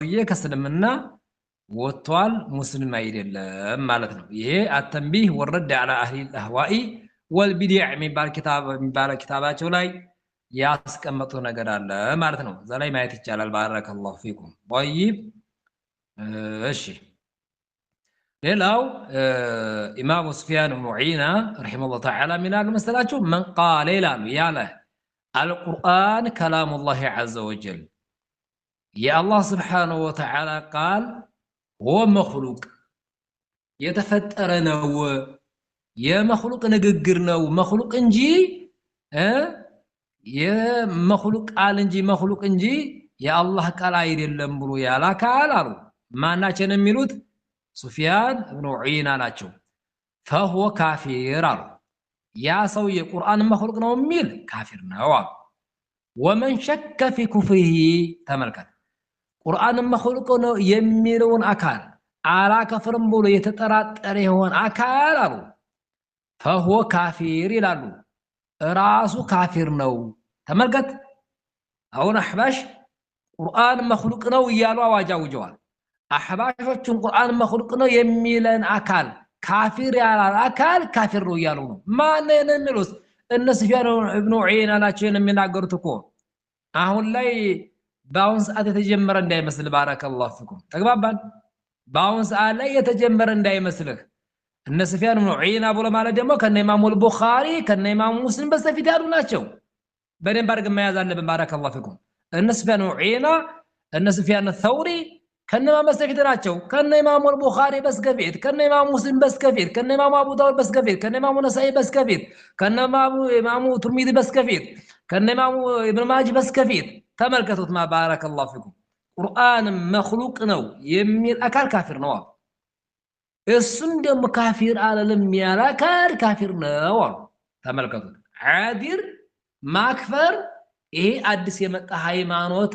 ሰውዬ ከእስልምና ወጥቷል ሙስሊም አይደለም ማለት ነው። ይሄ አተንቢህ ወረድ على اهل الاهواء والبدع የሚባል ኪታባቸው ላይ ያስቀመጡ ነገር አለ ማለት ነው። እዛ ላይ ማየት ይቻላል። ባረከላሁ ፊኩም طيب እሺ ሌላው ኢማሙ ሱፊያን ብኑ ዑይና ረሂመሁላህ ተዓላ ምን አሉ መሰላችሁ? መን ቃለ ይላሉ ያለ አልቁርአን ከላሙላሂ ዐዘ ወጀል የአላህ ስብሓነሁ ወተዓላ ቃል ሁወ መኽሉቅ የተፈጠረ ነው፣ የመኽሉቅ ንግግር ነው መኽሉቅ እንጂ የመኽሉቅ ቃል እንጂ መኽሉቅ እንጂ የአላህ ቃል አይደለም ብሎ ያለ አካል አሉ ማናቸው ነው የሚሉት? ሱፊያን ብኑ ዑይና ናቸው። ፈሁወ ካፊር አሉ። ያ ሰው የቁርአን መኽሉቅ ነው የሚል ካፊር ነው አሉ። ወመን ሸከ ፊ ኩፍሪሂ ተመልከት፣ ቁርአን መኽሉቅ ነው የሚለውን አካል አላከፍርም ብሎ የተጠራጠረ የሆነ አካል አሉ ፈሁወ ካፊር ይላሉ፣ ራሱ ካፊር ነው። ተመልከት፣ አሁን አሕባሽ ቁርአን መኽሉቅ ነው እያሉ አዋጅ አውጀዋል። አሕባሾቹን ቁርአን መኽሉቅ ነው የሚለን አካል ካፊር ያላል አካል ካፊር ነው እያሉ ነው። ማንን የሚሉት? እነ ሱፊያን ብኑ ዑይና ናቸው የሚናገሩት እኮ። አሁን ላይ በአሁን ሰዓት የተጀመረ እንዳይመስል። ባረከላሁ ፊኩም ተግባባን። በአሁን ሰዓት ላይ የተጀመረ እንዳይመስልህ። እነ ሱፊያን ብኑ ዑይና ብሎ ማለት ደግሞ ከነ ኢማሙ አልቡኻሪ ከነ ኢማሙ ሙስሊም በስተፊት ያሉ ናቸው። በደንብ አድርገን መያዝ አለብን። ባረከላሁ ፊኩም እነ ሱፊያን ብኑ ዑይና እነ ሱፊያን ተውሪ ከነማ በስተፊት ናቸው። ከነ ኢማሙ አልቡኻሪ በስከፊት፣ ከነ ኢማሙ ሙስሊም በስከፊት፣ ከነ ኢማሙ አቡ ዳውድ በስከፊት፣ ከነ ኢማሙ ነሳኢ በስከፊት፣ ከነ ኢማሙ ትርሚዚ በስከፊት፣ ከነ ኢማሙ ኢብኑ ማጅ በስከፊት። ተመልከቱት። ማ ባረከላሁ ፊኩም ቁርአን መኽሉቅ ነው የሚል አካል ካፊር ነው አሉ። እሱም ደግሞ ካፊር አለለም ያለ አካል ካፊር ነው አሉ። ተመልከቱት። ዓዲር ማክፈር ይሄ አዲስ የመጣ ሃይማኖት